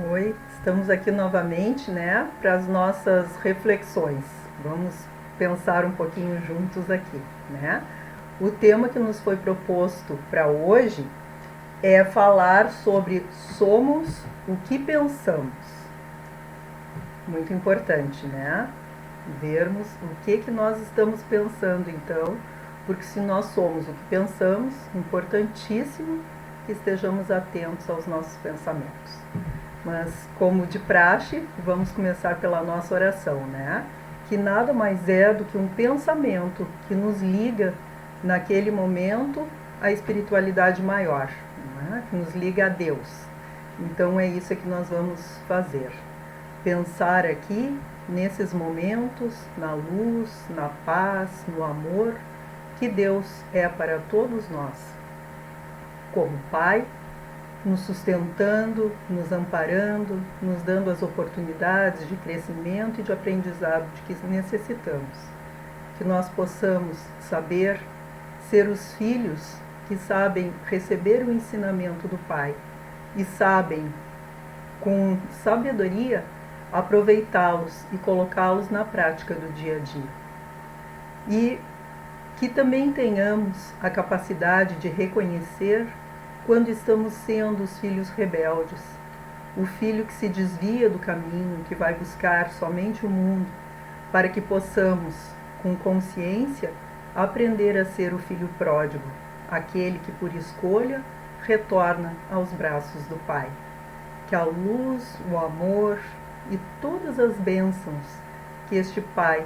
Oi, estamos aqui novamente, né, para as nossas reflexões. Vamos pensar um pouquinho juntos aqui, né? O tema que nos foi proposto para hoje é falar sobre somos o que pensamos. Muito importante, né? Vermos o que nós estamos pensando, então, porque se nós somos o que pensamos, importantíssimo que estejamos atentos aos nossos pensamentos. Mas, como de praxe, vamos começar pela nossa oração, né? Que nada mais é do que um pensamento que nos liga, naquele momento, à espiritualidade maior, né? Que nos liga a Deus. Então, é isso que nós vamos fazer. Pensar aqui, nesses momentos, na luz, na paz, no amor, que Deus é para todos nós. Como Pai, nos sustentando, nos amparando, nos dando as oportunidades de crescimento e de aprendizado de que necessitamos. Que nós possamos saber ser os filhos que sabem receber o ensinamento do Pai e sabem, com sabedoria, aproveitá-los e colocá-los na prática do dia a dia. E que também tenhamos a capacidade de reconhecer quando estamos sendo os filhos rebeldes, o filho que se desvia do caminho, que vai buscar somente o mundo, para que possamos, com consciência, aprender a ser o filho pródigo, aquele que por escolha retorna aos braços do Pai. Que a luz, o amor e todas as bênçãos que este Pai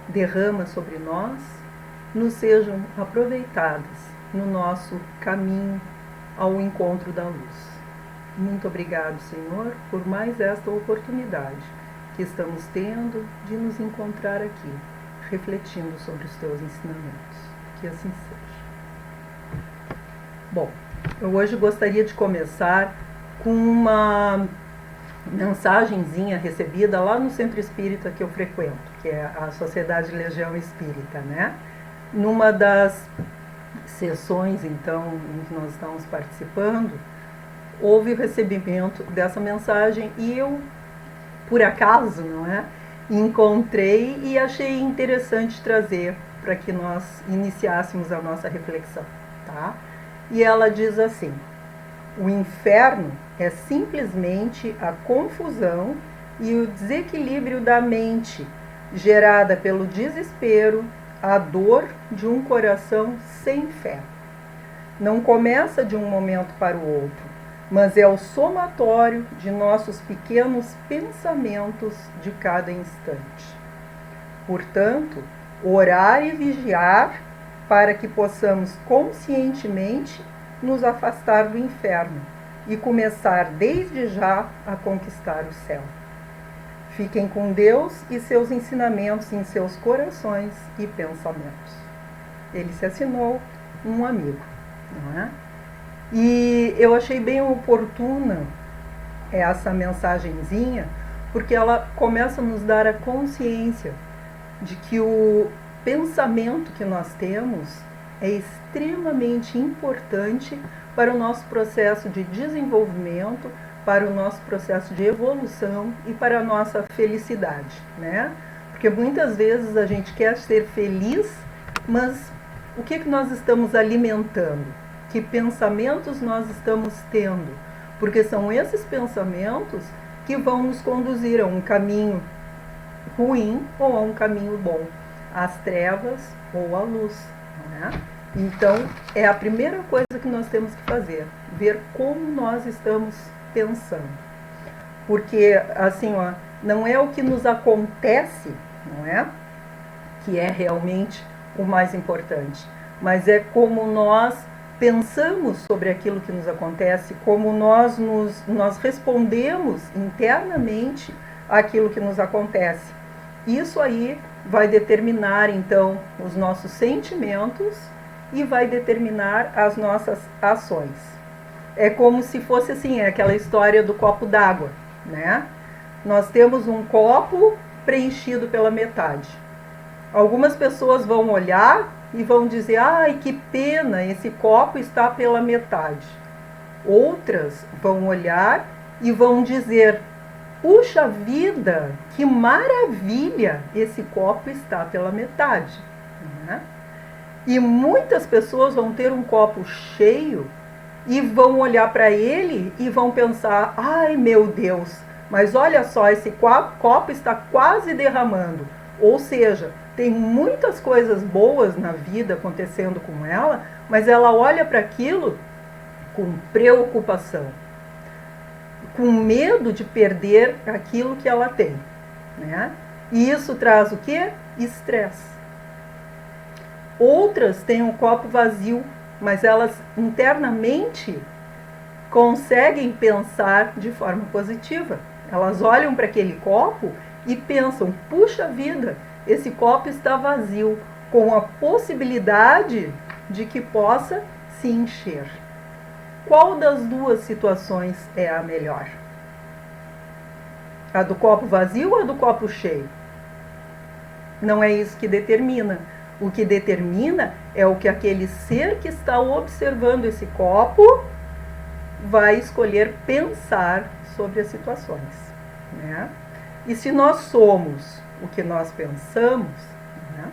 derrama sobre nós nos sejam aproveitadas no nosso caminho ao encontro da luz. Muito obrigado, Senhor, por mais esta oportunidade que estamos tendo de nos encontrar aqui, refletindo sobre os teus ensinamentos. Que assim seja. Bom, eu hoje gostaria de começar com uma mensagenzinha recebida lá no centro espírita que eu frequento, que é a Sociedade Legião Espírita, né? Numa das sessões, então, em que nós estamos participando, houve o recebimento dessa mensagem e eu, por acaso, não é, encontrei e achei interessante trazer para que nós iniciássemos a nossa reflexão, tá? E ela diz assim: o inferno é simplesmente a confusão e o desequilíbrio da mente, gerada pelo desespero, a dor de um coração sem fé. Não começa de um momento para o outro, mas é o somatório de nossos pequenos pensamentos de cada instante. Portanto, orar e vigiar para que possamos conscientemente nos afastar do inferno e começar desde já a conquistar o céu. Fiquem com Deus e seus ensinamentos em seus corações e pensamentos. Ele se assinou um amigo, não é? E eu achei bem oportuna essa mensagenzinha, porque ela começa a nos dar a consciência de que o pensamento que nós temos é extremamente importante para o nosso processo de desenvolvimento, para o nosso processo de evolução e para a nossa felicidade, né? Porque muitas vezes a gente quer ser feliz, mas o que nós estamos alimentando? Que pensamentos nós estamos tendo? Porque são esses pensamentos que vão nos conduzir a um caminho ruim ou a um caminho bom, às trevas ou à luz, né? Então, é a primeira coisa que nós temos que fazer, ver como nós estamos pensando. Porque, assim, ó, não é o que nos acontece, não é? Que é realmente o mais importante, mas é como nós pensamos sobre aquilo que nos acontece, como nós respondemos internamente àquilo que nos acontece. Isso aí vai determinar, então, os nossos sentimentos e vai determinar as nossas ações. É como se fosse assim, aquela história do copo d'água, né? Nós temos um copo preenchido pela metade. Algumas pessoas vão olhar e vão dizer: ai, que pena, esse copo está pela metade. Outras vão olhar e vão dizer: puxa vida, que maravilha, esse copo está pela metade. Né? E muitas pessoas vão ter um copo cheio e vão olhar para ele e vão pensar: ai meu Deus, mas olha só, esse copo está quase derramando. Ou seja, tem muitas coisas boas na vida acontecendo com ela, mas ela olha para aquilo com preocupação, com medo de perder aquilo que ela tem. Né? E isso traz o quê? Estresse. Outras têm um copo vazio, mas elas internamente conseguem pensar de forma positiva. Elas olham para aquele copo e pensam: puxa vida, esse copo está vazio, com a possibilidade de que possa se encher. Qual das duas situações é a melhor? A do copo vazio ou a do copo cheio? Não é isso que determina. O que determina é o que aquele ser que está observando esse copo vai escolher pensar sobre as situações. Né? E se nós somos o que nós pensamos, né,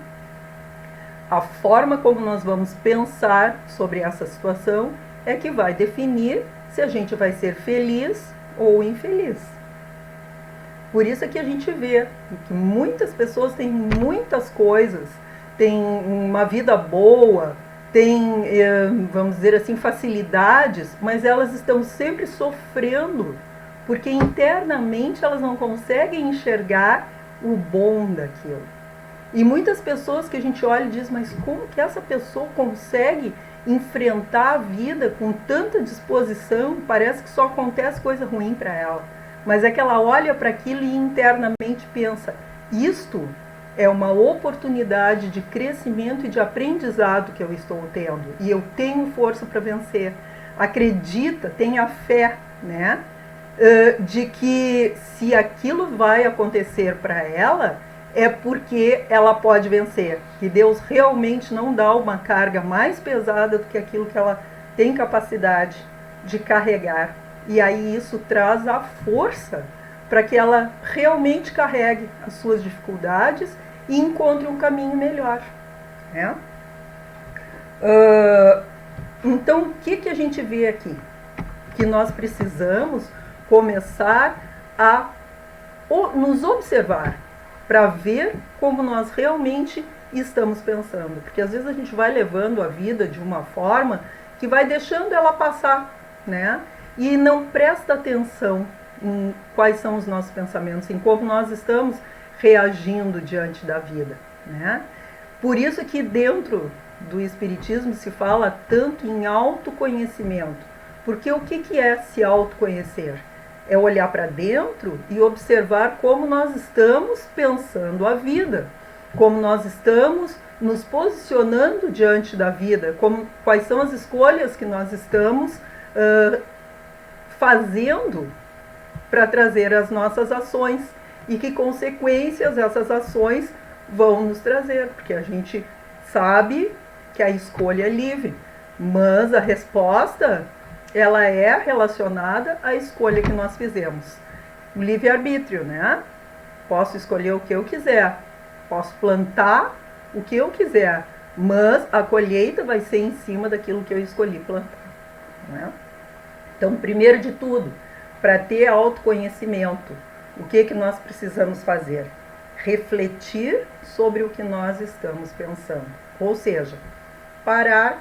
a forma como nós vamos pensar sobre essa situação é que vai definir se a gente vai ser feliz ou infeliz. Por isso é que a gente vê que muitas pessoas têm muitas coisas, têm uma vida boa, têm, vamos dizer assim, facilidades, mas elas estão sempre sofrendo, porque internamente elas não conseguem enxergar o bom daquilo. E muitas pessoas que a gente olha e diz: mas como que essa pessoa consegue enfrentar a vida com tanta disposição? Parece que só acontece coisa ruim para ela. Mas é que ela olha para aquilo e internamente pensa: isto é uma oportunidade de crescimento e de aprendizado que eu estou tendo. E eu tenho força para vencer. Acredita, tenha fé, né? De que se aquilo vai acontecer para ela, é porque ela pode vencer. Que Deus realmente não dá uma carga mais pesada do que aquilo que ela tem capacidade de carregar. E aí isso traz a força para que ela realmente carregue as suas dificuldades e encontre um caminho melhor. Né? Então, o que a gente vê aqui? Que nós precisamos começar a nos observar para ver como nós realmente estamos pensando. Porque às vezes a gente vai levando a vida de uma forma que vai deixando ela passar, né? E não presta atenção em quais são os nossos pensamentos, em como nós estamos reagindo diante da vida, né? Por isso que dentro do Espiritismo se fala tanto em autoconhecimento. Porque o que é se autoconhecer? É olhar para dentro e observar como nós estamos pensando a vida, como nós estamos nos posicionando diante da vida, quais são as escolhas que nós estamos fazendo para trazer as nossas ações e que consequências essas ações vão nos trazer, porque a gente sabe que a escolha é livre, mas a resposta ela é relacionada à escolha que nós fizemos. O livre-arbítrio, né? Posso escolher o que eu quiser, posso plantar o que eu quiser, mas a colheita vai ser em cima daquilo que eu escolhi plantar. Né? Então, primeiro de tudo, para ter autoconhecimento, o que nós precisamos fazer? Refletir sobre o que nós estamos pensando. Ou seja, parar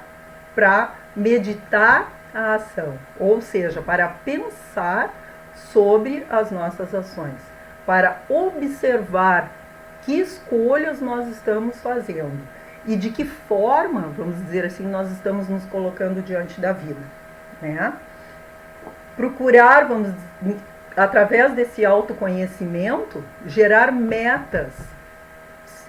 para meditar a ação, ou seja, para pensar sobre as nossas ações, para observar que escolhas nós estamos fazendo e de que forma, vamos dizer assim, nós estamos nos colocando diante da vida, né? Procurar, através desse autoconhecimento, gerar metas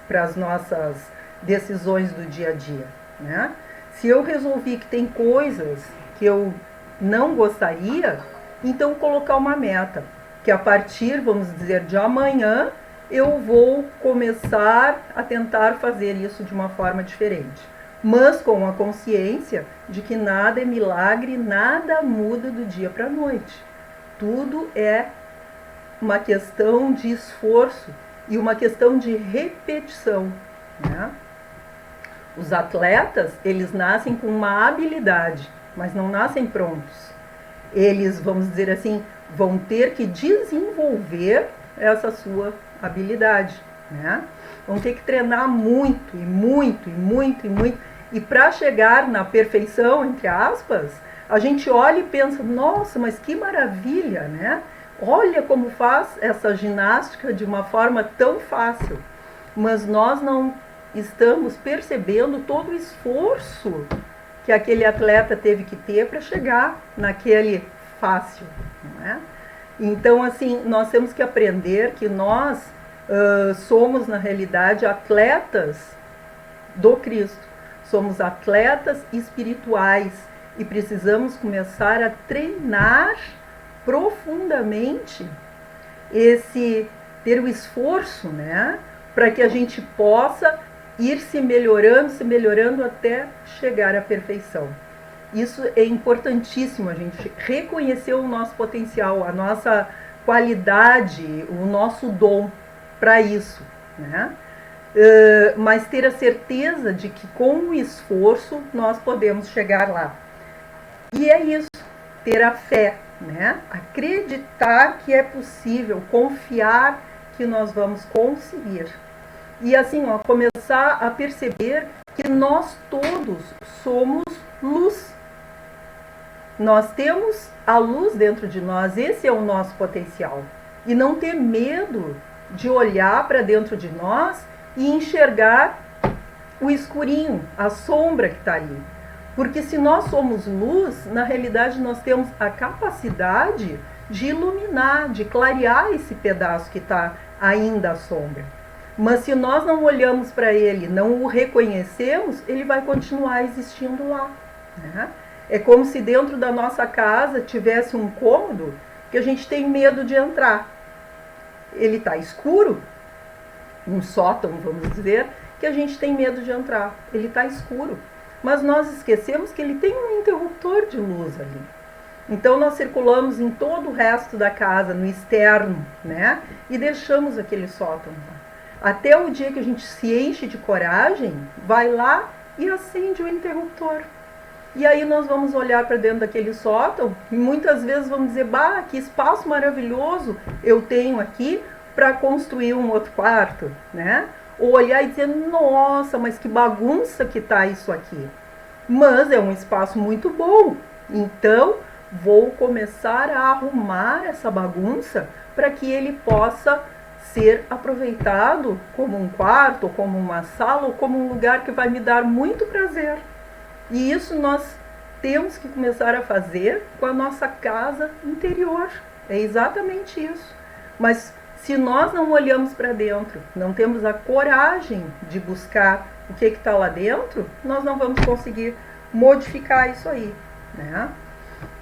para as nossas decisões do dia a dia, né? Se eu resolvi que tem coisas que eu não gostaria, então colocar uma meta, que a partir, vamos dizer, de amanhã, eu vou começar a tentar fazer isso de uma forma diferente. Mas com a consciência de que nada é milagre, nada muda do dia para a noite. Tudo é uma questão de esforço e uma questão de repetição, né? Os atletas, eles nascem com uma habilidade, mas não nascem prontos. Eles, vamos dizer assim, vão ter que desenvolver essa sua habilidade, né? Vão ter que treinar muito, e muito, e muito, e muito. E para chegar na perfeição, entre aspas, a gente olha e pensa, nossa, mas que maravilha, né? Olha como faz essa ginástica de uma forma tão fácil. Mas nós não estamos percebendo todo o esforço que aquele atleta teve que ter para chegar naquele fácil, não é? Então, assim, nós temos que aprender que nós somos, na realidade, atletas do Cristo. Somos atletas espirituais e precisamos começar a treinar profundamente ter o esforço, né, para que a gente possa ir se melhorando até chegar à perfeição. Isso é importantíssimo, a gente reconhecer o nosso potencial, a nossa qualidade, o nosso dom para isso, né? Mas ter a certeza de que com o esforço nós podemos chegar lá. E é isso, ter a fé, né? Acreditar que é possível, confiar que nós vamos conseguir. E assim, ó, começar a perceber que nós todos somos luz. Nós temos a luz dentro de nós, esse é o nosso potencial. E não ter medo de olhar para dentro de nós e enxergar o escurinho, a sombra que está ali. Porque se nós somos luz, na realidade nós temos a capacidade de iluminar, de clarear esse pedaço que está ainda à sombra. Mas se nós não olhamos para ele, não o reconhecemos, ele vai continuar existindo lá, né? É como se dentro da nossa casa tivesse um cômodo que a gente tem medo de entrar. Ele está escuro, um sótão, vamos dizer, que a gente tem medo de entrar. Ele está escuro. Mas nós esquecemos que ele tem um interruptor de luz ali. Então nós circulamos em todo o resto da casa, no externo, né? E deixamos aquele sótão lá. Até o dia que a gente se enche de coragem, vai lá e acende o interruptor. E aí nós vamos olhar para dentro daquele sótão e muitas vezes vamos dizer, bah, que espaço maravilhoso eu tenho aqui para construir um outro quarto, né? Ou olhar e dizer, nossa, mas que bagunça que está isso aqui. Mas é um espaço muito bom, então vou começar a arrumar essa bagunça para que ele possa ser aproveitado como um quarto, ou como uma sala, ou como um lugar que vai me dar muito prazer. E isso nós temos que começar a fazer com a nossa casa interior. É exatamente isso. Mas se nós não olhamos para dentro, não temos a coragem de buscar o que está lá dentro, nós não vamos conseguir modificar isso aí, né?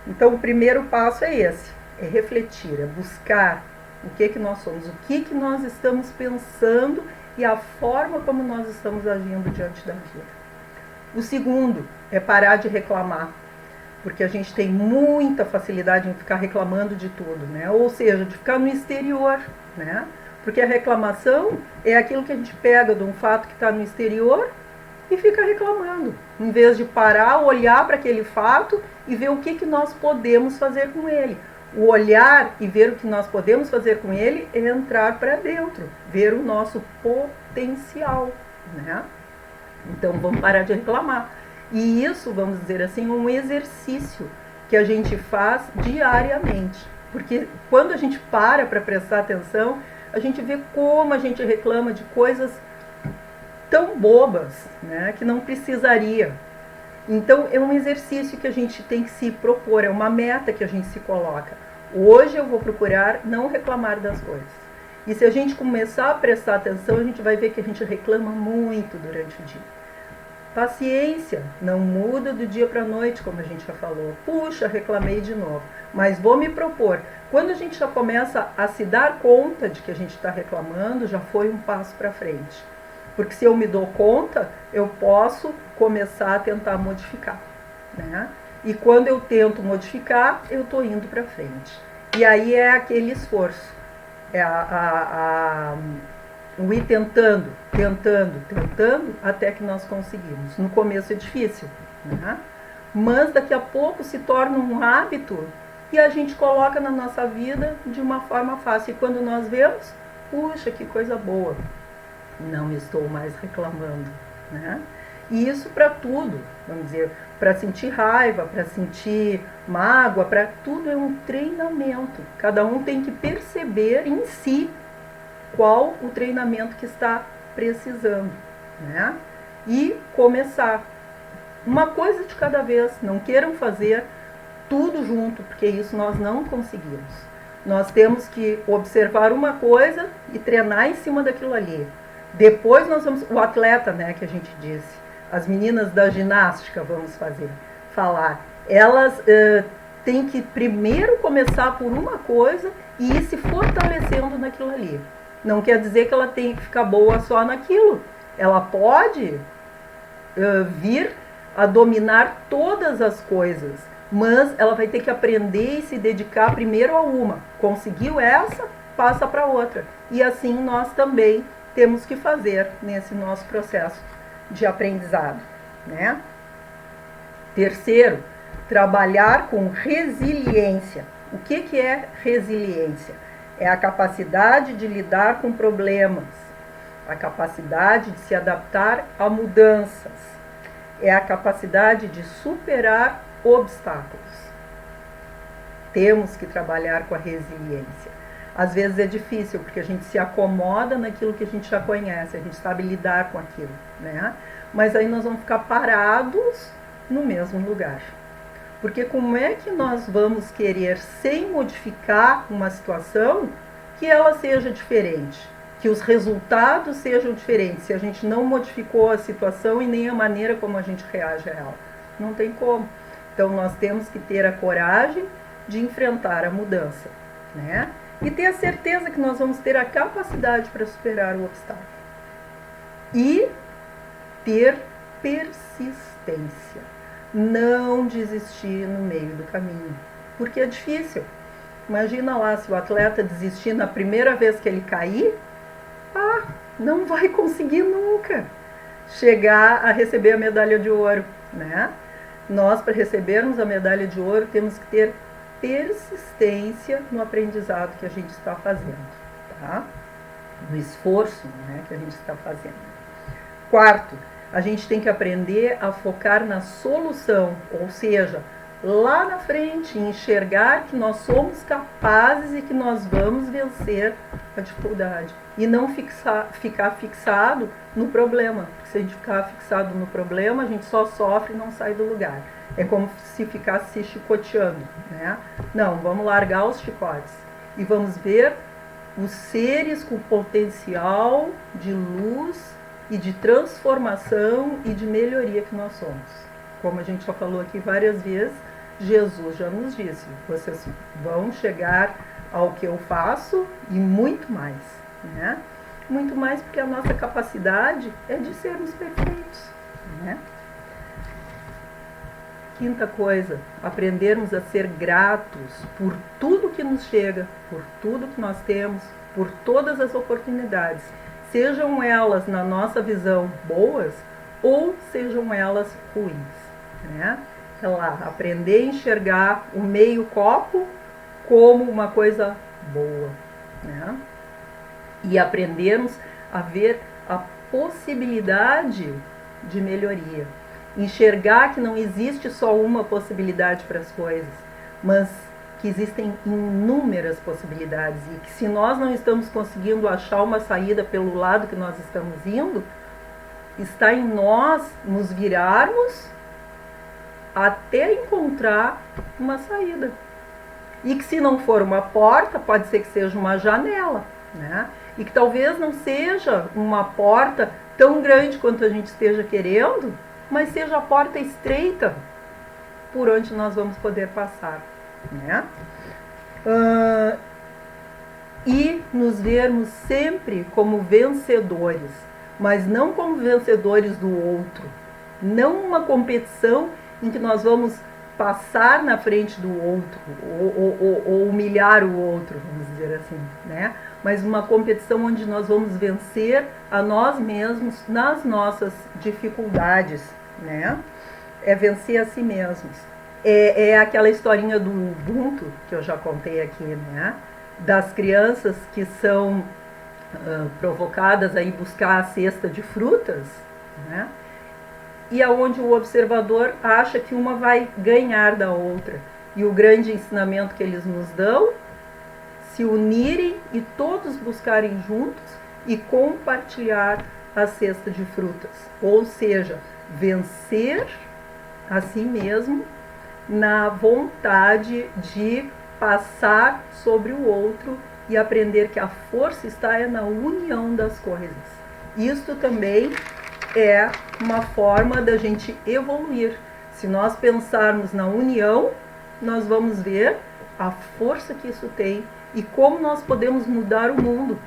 Então o primeiro passo é esse, é refletir, é buscar o que nós somos, o que nós estamos pensando e a forma como nós estamos agindo diante da vida. O segundo é parar de reclamar, porque a gente tem muita facilidade em ficar reclamando de tudo, né? Ou seja, de ficar no exterior, né? Porque a reclamação é aquilo que a gente pega de um fato que está no exterior e fica reclamando, em vez de parar, olhar para aquele fato e ver o que nós podemos fazer com ele. O olhar e ver o que nós podemos fazer com ele é entrar para dentro, ver o nosso potencial, né? Então vamos parar de reclamar. E isso, vamos dizer assim, é um exercício que a gente faz diariamente. Porque quando a gente para prestar atenção, a gente vê como a gente reclama de coisas tão bobas, né, que não precisaria. Então é um exercício que a gente tem que se propor, é uma meta que a gente se coloca. Hoje eu vou procurar não reclamar das coisas. E se a gente começar a prestar atenção, a gente vai ver que a gente reclama muito durante o dia. Paciência, não muda do dia para a noite, como a gente já falou. Puxa, reclamei de novo. Mas vou me propor. Quando a gente já começa a se dar conta de que a gente está reclamando, já foi um passo para frente. Porque se eu me dou conta, eu posso começar a tentar modificar, né? E quando eu tento modificar, eu estou indo para frente. E aí é aquele esforço, é o ir tentando, até que nós conseguimos. No começo é difícil, né? Mas daqui a pouco se torna um hábito e a gente coloca na nossa vida de uma forma fácil. E quando nós vemos, puxa, que coisa boa, não estou mais reclamando, né? E isso para tudo, vamos dizer, para sentir raiva, para sentir mágoa, para tudo é um treinamento. Cada um tem que perceber em si qual o treinamento que está precisando, né? E começar. Uma coisa de cada vez, não queiram fazer tudo junto, porque isso nós não conseguimos. Nós temos que observar uma coisa e treinar em cima daquilo ali. Depois nós vamos, o atleta, né, que a gente disse, as meninas da ginástica, vamos falar, elas têm que primeiro começar por uma coisa e ir se fortalecendo naquilo ali. Não quer dizer que ela tem que ficar boa só naquilo. Ela pode vir a dominar todas as coisas, mas ela vai ter que aprender e se dedicar primeiro a uma. Conseguiu essa, passa para outra. E assim nós também temos que fazer nesse nosso processo de aprendizado, né? Terceiro, trabalhar com resiliência. O que é resiliência? É a capacidade de lidar com problemas, a capacidade de se adaptar a mudanças, é a capacidade de superar obstáculos. Temos que trabalhar com a resiliência. Às vezes é difícil, porque a gente se acomoda naquilo que a gente já conhece, a gente sabe lidar com aquilo, né? Mas aí nós vamos ficar parados no mesmo lugar. Porque como é que nós vamos querer, sem modificar uma situação, que ela seja diferente? Que os resultados sejam diferentes, se a gente não modificou a situação e nem a maneira como a gente reage a ela. Não tem como. Então nós temos que ter a coragem de enfrentar a mudança, né? E ter a certeza que nós vamos ter a capacidade para superar o obstáculo. E ter persistência. Não desistir no meio do caminho, porque é difícil. Imagina lá, se o atleta desistir na primeira vez que ele cair, não vai conseguir nunca chegar a receber a medalha de ouro, né? Nós, para recebermos a medalha de ouro, temos que ter persistência no aprendizado que a gente está fazendo, tá? No esforço, né, que a gente está fazendo. Quarto, a gente tem que aprender a focar na solução, ou seja, lá na frente, enxergar que nós somos capazes e que nós vamos vencer a dificuldade. E não ficar fixado no problema. Porque se a gente ficar fixado no problema, a gente só sofre e não sai do lugar. É como se ficasse se chicoteando, né? Não, vamos largar os chicotes e vamos ver os seres com potencial de luz e de transformação e de melhoria que nós somos. Como a gente já falou aqui várias vezes, Jesus já nos disse, vocês vão chegar ao que eu faço e muito mais, né? Muito mais porque a nossa capacidade é de sermos perfeitos, né? Quinta coisa, aprendermos a ser gratos por tudo que nos chega, por tudo que nós temos, por todas as oportunidades, sejam elas, na nossa visão, boas ou sejam elas ruins, né? Sei lá, aprender a enxergar o meio copo como uma coisa boa, né? E aprendermos a ver a possibilidade de melhoria. Enxergar que não existe só uma possibilidade para as coisas, mas que existem inúmeras possibilidades e que se nós não estamos conseguindo achar uma saída pelo lado que nós estamos indo, está em nós nos virarmos até encontrar uma saída. E que se não for uma porta, pode ser que seja uma janela, né? E que talvez não seja uma porta tão grande quanto a gente esteja querendo, mas seja a porta estreita por onde nós vamos poder passar, né? E nos vermos sempre como vencedores, mas não como vencedores do outro. Não uma competição em que nós vamos passar na frente do outro, ou humilhar o outro, vamos dizer assim, né? Mas uma competição onde nós vamos vencer a nós mesmos nas nossas dificuldades, né? É vencer a si mesmos. É aquela historinha do Ubuntu, que eu já contei aqui, né? Das crianças que são provocadas a ir buscar a cesta de frutas, né? E aonde o observador acha que uma vai ganhar da outra. E o grande ensinamento que eles nos dão, se unirem e todos buscarem juntos e compartilhar a cesta de frutas. Ou seja, vencer a si mesmo na vontade de passar sobre o outro e aprender que a força está na união das coisas. Isto também é uma forma da gente evoluir. Se nós pensarmos na união, nós vamos ver a força que isso tem e como nós podemos mudar o mundo,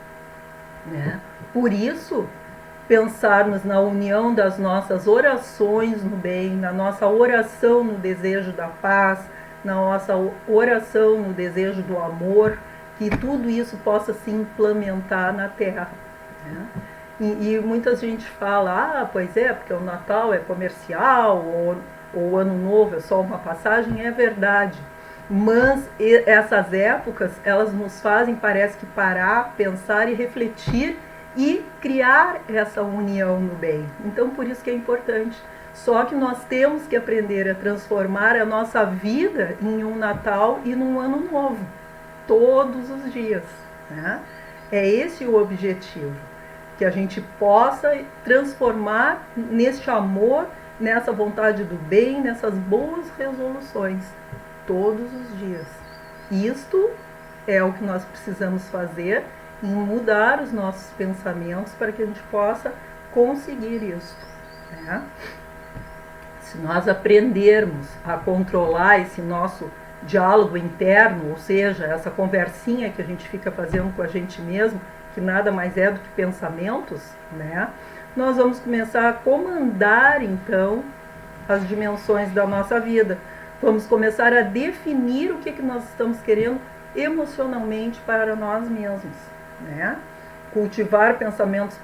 né? Por isso, pensarmos na união das nossas orações no bem, na nossa oração no desejo da paz, na nossa oração no desejo do amor, que tudo isso possa se implementar na Terra, né? E muita gente fala, pois é, porque o Natal é comercial, ou o Ano Novo é só uma passagem, é verdade. Mas essas épocas, elas nos fazem, parece que parar, pensar e refletir e criar essa união no bem. Então, por isso que é importante. Só que nós temos que aprender a transformar a nossa vida em um Natal e num Ano Novo, todos os dias, né? É esse o objetivo. Que a gente possa transformar neste amor, nessa vontade do bem, nessas boas resoluções, todos os dias. Isto é o que nós precisamos fazer, em mudar os nossos pensamentos para que a gente possa conseguir isso, né? Se nós aprendermos a controlar esse nosso diálogo interno, ou seja, essa conversinha que a gente fica fazendo com a gente mesmo, que nada mais é do que pensamentos, né? Nós vamos começar a comandar, então, as dimensões da nossa vida. Vamos começar a definir o que nós estamos querendo emocionalmente para nós mesmos, né? Cultivar pensamentos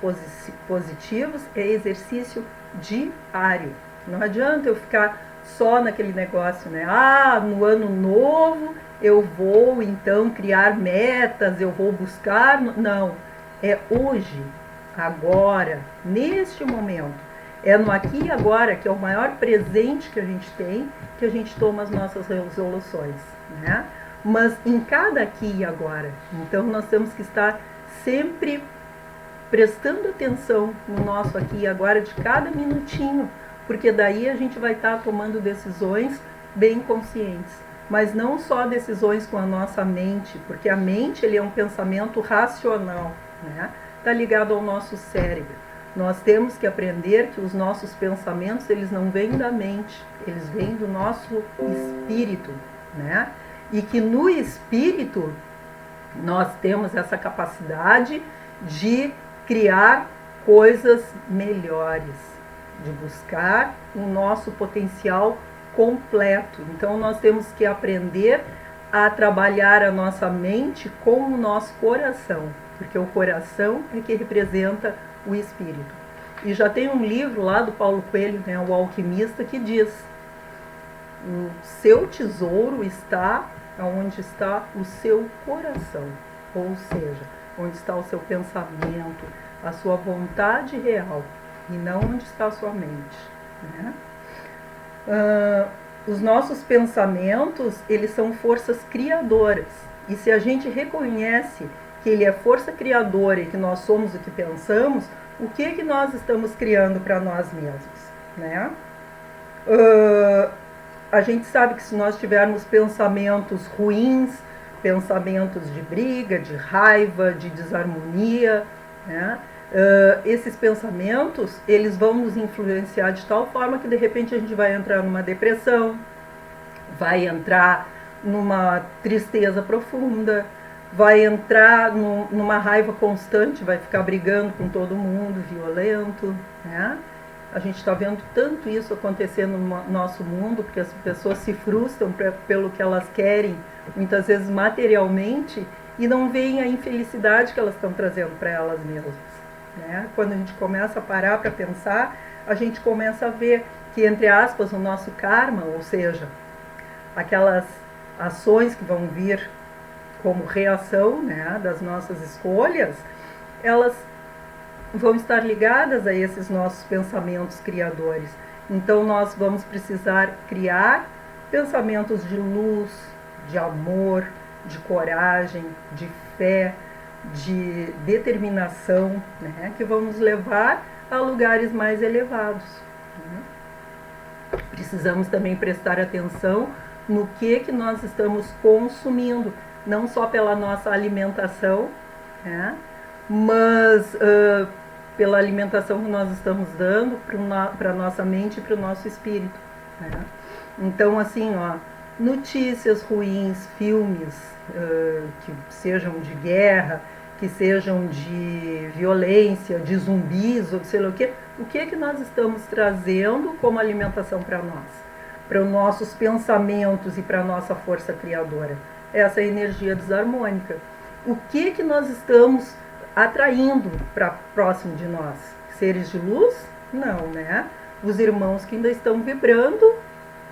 positivos é exercício diário. Não adianta eu ficar só naquele negócio, né? No ano novo eu vou então criar metas, eu vou buscar. Não, é hoje, agora, neste momento. É no aqui e agora, que é o maior presente que a gente tem, que a gente toma as nossas resoluções, né? Mas em cada aqui e agora. Então nós temos que estar sempre prestando atenção no nosso aqui e agora de cada minutinho, porque daí a gente vai estar tomando decisões bem conscientes. Mas não só decisões com a nossa mente, porque a mente ele é um pensamento racional, né? Está ligado ao nosso cérebro. Nós temos que aprender que os nossos pensamentos eles não vêm da mente, eles vêm do nosso espírito, né? E que no espírito nós temos essa capacidade de criar coisas melhores, de buscar o nosso potencial completo. Então nós temos que aprender a trabalhar a nossa mente com o nosso coração, porque o coração é que representa o espírito. E já tem um livro lá do Paulo Coelho, né, O Alquimista, que diz: o seu tesouro está onde está o seu coração, ou seja, onde está o seu pensamento, a sua vontade real, e não onde está a sua mente, né? Os nossos pensamentos, eles são forças criadoras. E se a gente reconhece que ele é força criadora e que nós somos o que pensamos, o que nós estamos criando para nós mesmos, né? A gente sabe que se nós tivermos pensamentos ruins, pensamentos de briga, de raiva, de desarmonia, né? Esses pensamentos, eles vão nos influenciar de tal forma que de repente a gente vai entrar numa depressão, vai entrar numa tristeza profunda, vai entrar numa raiva constante, vai ficar brigando com todo mundo, violento, né? A gente está vendo tanto isso acontecendo no nosso mundo, porque as pessoas se frustram pelo que elas querem, muitas vezes materialmente, e não veem a infelicidade que elas estão trazendo para elas mesmas. Né? Quando a gente começa a parar para pensar, a gente começa a ver que, entre aspas, o nosso karma, ou seja, aquelas ações que vão vir como reação, né, das nossas escolhas, elas vão estar ligadas a esses nossos pensamentos criadores. Então nós vamos precisar criar pensamentos de luz, de amor, de coragem, de fé, de determinação, né, que vão nos levar a lugares mais elevados. Né? Precisamos também prestar atenção no que nós estamos consumindo, não só pela nossa alimentação, né, mas pela alimentação que nós estamos dando para a nossa mente e para o nosso espírito. Né? Então, assim, ó, notícias ruins, filmes que sejam de guerra, que sejam de violência, de zumbis, ou sei lá o que nós estamos trazendo como alimentação para nós? Para os nossos pensamentos e para a nossa força criadora. Essa energia desarmônica. O que nós estamos atraindo para próximo de nós? Seres de luz? Não, né? Os irmãos que ainda estão vibrando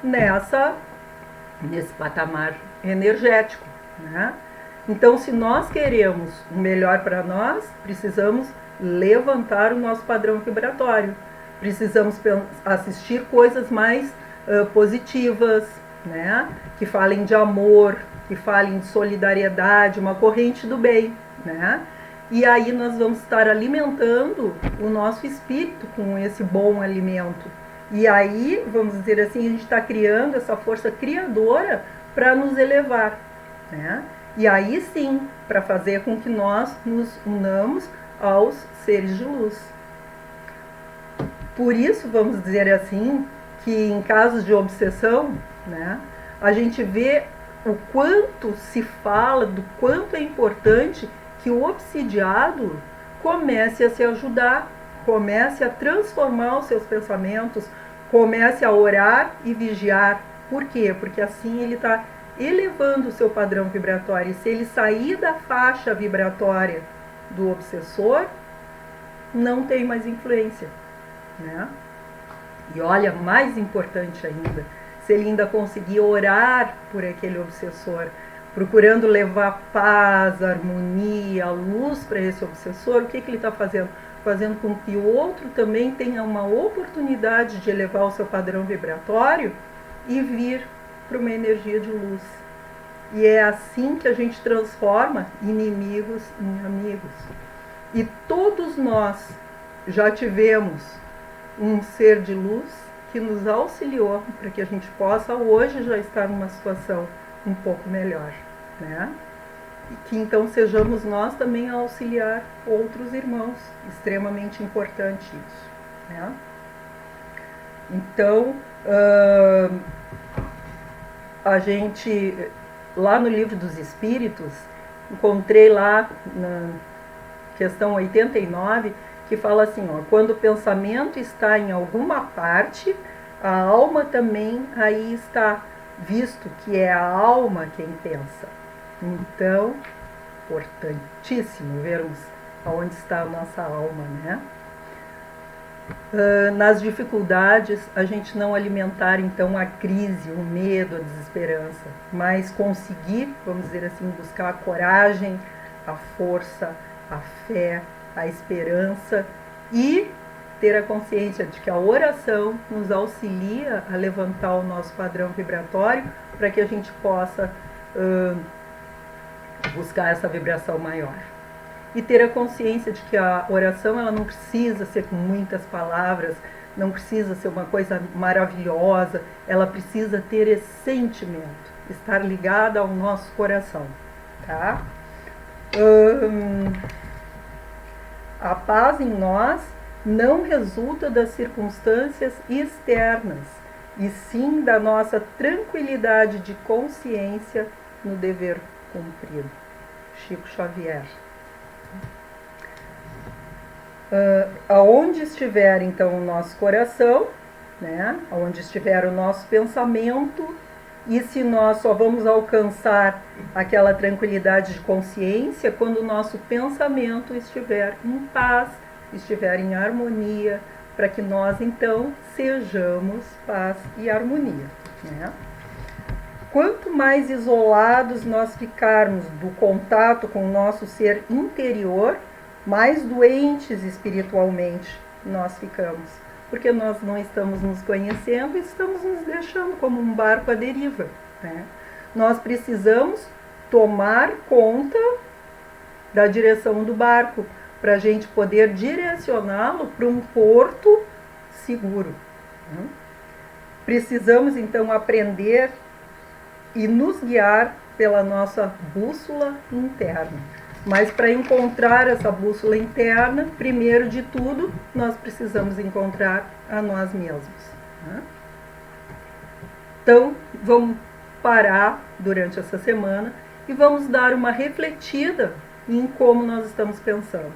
nesse patamar energético, né? Então, se nós queremos o melhor para nós, precisamos levantar o nosso padrão vibratório. Precisamos assistir coisas mais positivas, né? Que falem de amor, que falem de solidariedade, uma corrente do bem, né? E aí nós vamos estar alimentando o nosso espírito com esse bom alimento. E aí, vamos dizer assim, a gente está criando essa força criadora para nos elevar, né? E aí sim, para fazer com que nós nos unamos aos seres de luz. Por isso, vamos dizer assim, que em casos de obsessão, né, a gente vê o quanto se fala, do quanto é importante que o obsidiado comece a se ajudar, comece a transformar os seus pensamentos, comece a orar e vigiar. Por quê? Porque assim ele está elevando o seu padrão vibratório. E se ele sair da faixa vibratória do obsessor, não tem mais influência, né? E olha, mais importante ainda, se ele ainda conseguir orar por aquele obsessor, procurando levar paz, harmonia, luz para esse obsessor, o que ele está fazendo? Fazendo com que o outro também tenha uma oportunidade de elevar o seu padrão vibratório e vir para uma energia de luz. E é assim que a gente transforma inimigos em amigos. E todos nós já tivemos um ser de luz que nos auxiliou para que a gente possa hoje já estar numa situação um pouco melhor, né? E que então sejamos nós também a auxiliar outros irmãos, extremamente importante isso, né? Então, a gente, lá no Livro dos Espíritos, encontrei lá na questão 89, que fala assim, ó, quando o pensamento está em alguma parte, a alma também aí está, visto que é a alma quem pensa. Então, importantíssimo vermos aonde está a nossa alma, né? Nas dificuldades, a gente não alimentar então a crise, o medo, a desesperança, mas conseguir, vamos dizer assim, buscar a coragem, a força, a fé, a esperança e ter a consciência de que a oração nos auxilia a levantar o nosso padrão vibratório para que a gente possa buscar essa vibração maior. E ter a consciência de que a oração ela não precisa ser com muitas palavras, não precisa ser uma coisa maravilhosa, ela precisa ter esse sentimento, estar ligada ao nosso coração, tá? A paz em nós não resulta das circunstâncias externas, e sim da nossa tranquilidade de consciência no dever cumprido. Chico Xavier. aonde estiver então o nosso coração, né? Aonde estiver o nosso pensamento, e se nós só vamos alcançar aquela tranquilidade de consciência quando o nosso pensamento estiver em paz, estiver em harmonia, para que nós então sejamos paz e harmonia, né? Quanto mais isolados nós ficarmos do contato com o nosso ser interior, mais doentes espiritualmente nós ficamos, porque nós não estamos nos conhecendo e estamos nos deixando como um barco à deriva, né? Nós precisamos tomar conta da direção do barco para a gente poder direcioná-lo para um porto seguro, né? Precisamos então aprender e nos guiar pela nossa bússola interna. Mas para encontrar essa bússola interna, primeiro de tudo, nós precisamos encontrar a nós mesmos, né? Então, vamos parar durante essa semana e vamos dar uma refletida em como nós estamos pensando.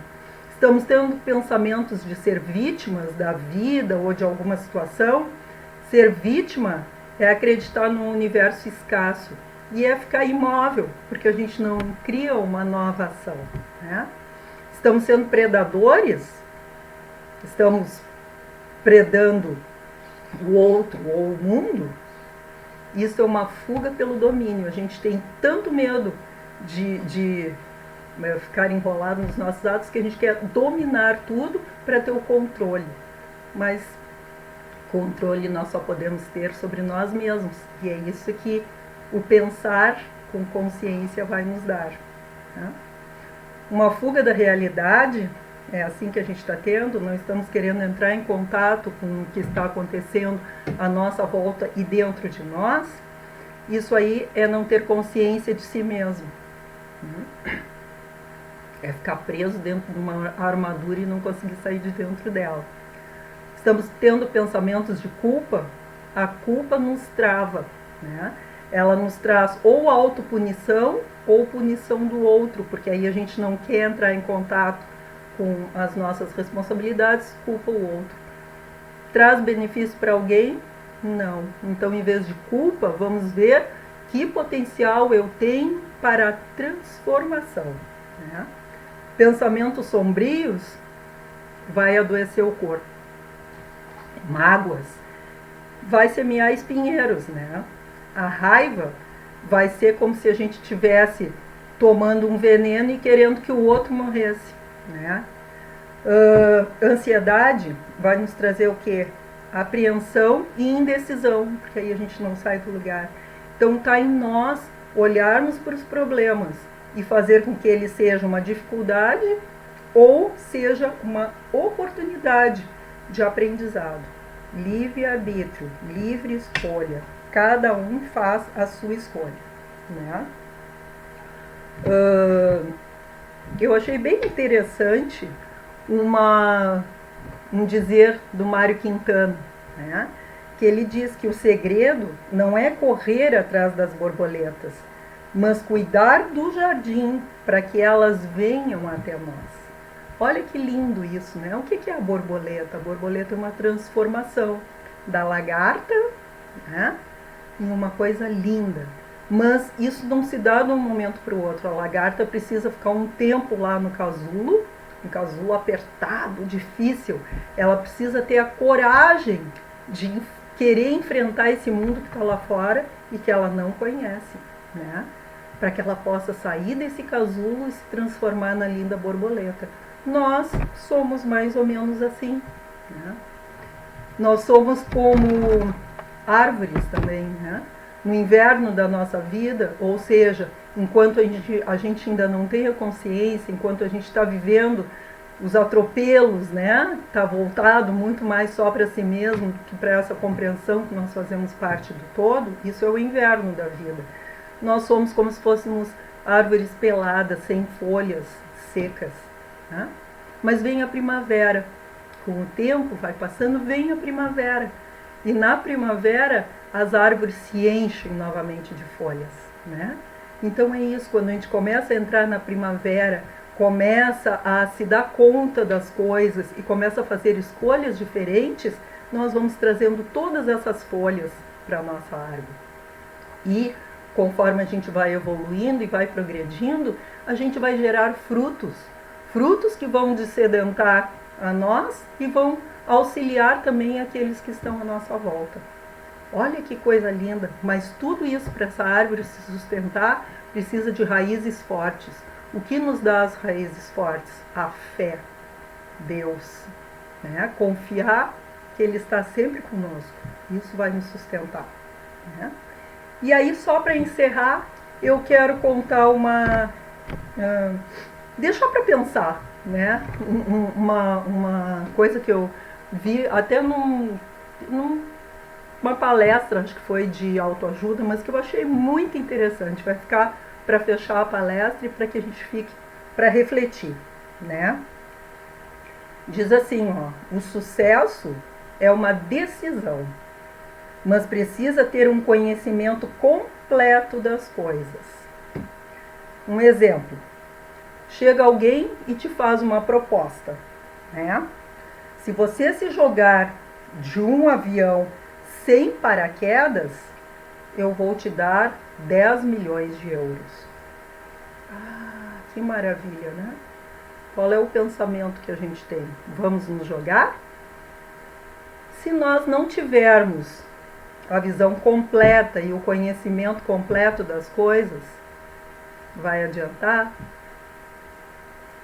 Estamos tendo pensamentos de ser vítimas da vida ou de alguma situação? Ser vítima é acreditar num universo escasso e é ficar imóvel, porque a gente não cria uma nova ação, né? Estamos sendo predadores, estamos predando o outro ou o mundo. Isso é uma fuga pelo domínio. A gente tem tanto medo de ficar enrolado nos nossos atos que a gente quer dominar tudo para ter o controle. Mas controle nós só podemos ter sobre nós mesmos. E é isso que o pensar com consciência vai nos dar, né? Uma fuga da realidade, é assim que a gente está tendo, não estamos querendo entrar em contato com o que está acontecendo à nossa volta e dentro de nós. Isso aí é não ter consciência de si mesmo, né? É ficar preso dentro de uma armadura e não conseguir sair de dentro dela. Estamos tendo pensamentos de culpa, a culpa nos trava, né? Ela nos traz ou autopunição ou punição do outro, porque aí a gente não quer entrar em contato com as nossas responsabilidades, culpa o outro. Traz benefício para alguém? Não. Então, em vez de culpa, vamos ver que potencial eu tenho para a transformação, né? Pensamentos sombrios vai adoecer o corpo. Mágoas vai semear espinheiros, né? A raiva vai ser como se a gente estivesse tomando um veneno e querendo que o outro morresse, né? Ansiedade vai nos trazer o quê? Apreensão e indecisão, porque aí a gente não sai do lugar. Então está em nós olharmos para os problemas e fazer com que ele seja uma dificuldade ou seja uma oportunidade de aprendizado. Livre-arbítrio, livre escolha. Cada um faz a sua escolha, né? Eu achei bem interessante um dizer do Mário Quintana, né? Que ele diz que o segredo não é correr atrás das borboletas, mas cuidar do jardim para que elas venham até nós. Olha que lindo isso, né? O que é a borboleta? A borboleta é uma transformação da lagarta, né, em uma coisa linda. Mas isso não se dá de um momento para o outro. A lagarta precisa ficar um tempo lá no casulo apertado, difícil. Ela precisa ter a coragem de querer enfrentar esse mundo que está lá fora e que ela não conhece, né? Para que ela possa sair desse casulo e se transformar na linda borboleta. Nós somos mais ou menos assim, né? Nós somos como árvores também, né? No inverno da nossa vida, ou seja, enquanto a gente ainda não tem a consciência, enquanto a gente está vivendo os atropelos, né? Está voltado muito mais só para si mesmo do que para essa compreensão que nós fazemos parte do todo. Isso é o inverno da vida. Nós somos como se fôssemos árvores peladas, sem folhas, secas, né? Mas vem a primavera. Com o tempo vai passando, vem a primavera. E na primavera as árvores se enchem novamente de folhas, né? Então é isso, quando a gente começa a entrar na primavera começa a se dar conta das coisas e começa a fazer escolhas diferentes, nós vamos trazendo todas essas folhas para a nossa árvore. E conforme a gente vai evoluindo e vai progredindo, a gente vai gerar frutos. Frutos que vão dessedentar a nós e vão auxiliar também aqueles que estão à nossa volta. Olha que coisa linda, mas tudo isso para essa árvore se sustentar precisa de raízes fortes. O que nos dá as raízes fortes? A fé, Deus, né? Confiar que Ele está sempre conosco. Isso vai nos sustentar, né? E aí, só para encerrar, eu quero contar deixar para pensar, né? Uma coisa que eu vi até numa palestra, acho que foi de autoajuda, mas que eu achei muito interessante. Vai ficar para fechar a palestra e para que a gente fique para refletir, né? Diz assim, ó, o sucesso é uma decisão, mas precisa ter um conhecimento completo das coisas. Um exemplo, chega alguém e te faz uma proposta, né? Se você se jogar de um avião sem paraquedas, eu vou te dar 10 milhões de euros. Ah, que maravilha, né? Qual é o pensamento que a gente tem? Vamos nos jogar? Se nós não tivermos a visão completa e o conhecimento completo das coisas, vai adiantar?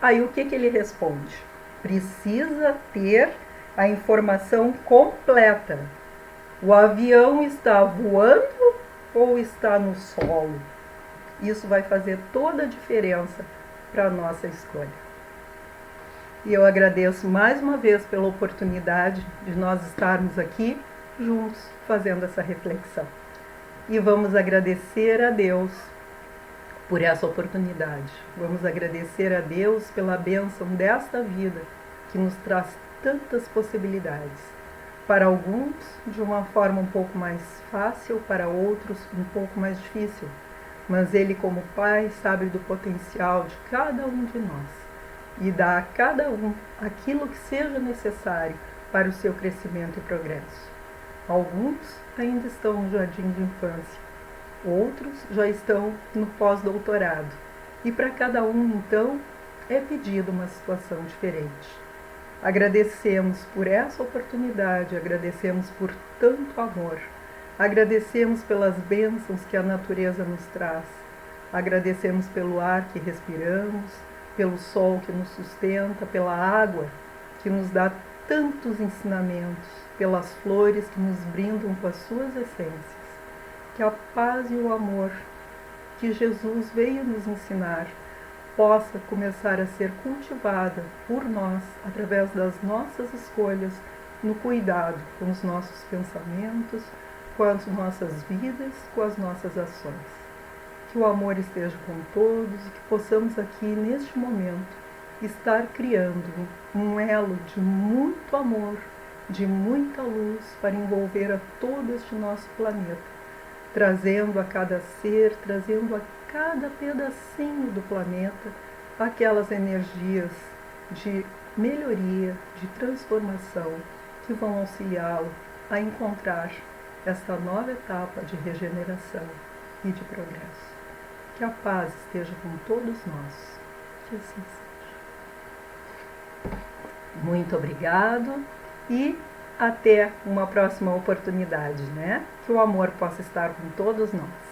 Aí o que ele responde? Precisa ter a informação completa. O avião está voando ou está no solo? Isso vai fazer toda a diferença para a nossa escolha. E eu agradeço mais uma vez pela oportunidade de nós estarmos aqui juntos fazendo essa reflexão. E vamos agradecer a Deus por essa oportunidade. Vamos agradecer a Deus pela bênção desta vida que nos traz tantas possibilidades. Para alguns, de uma forma um pouco mais fácil, para outros, um pouco mais difícil. Mas Ele, como Pai, sabe do potencial de cada um de nós e dá a cada um aquilo que seja necessário para o seu crescimento e progresso. Alguns ainda estão no jardim de infância, outros já estão no pós-doutorado. E para cada um, então, é pedido uma situação diferente. Agradecemos por essa oportunidade, agradecemos por tanto amor, agradecemos pelas bênçãos que a natureza nos traz, agradecemos pelo ar que respiramos, pelo sol que nos sustenta, pela água que nos dá tantos ensinamentos, pelas flores que nos brindam com as suas essências. Que a paz e o amor que Jesus veio nos ensinar possa começar a ser cultivada por nós, através das nossas escolhas, no cuidado com os nossos pensamentos, com as nossas vidas, com as nossas ações. Que o amor esteja com todos e que possamos aqui, neste momento, estar criando um elo de muito amor, de muita luz para envolver a todo este nosso planeta, trazendo a cada ser, trazendo a cada pedacinho do planeta aquelas energias de melhoria, de transformação que vão auxiliá-lo a encontrar esta nova etapa de regeneração e de progresso. Que a paz esteja com todos nós. Que assim seja. Muito obrigado e até uma próxima oportunidade, né? Que o amor possa estar com todos nós.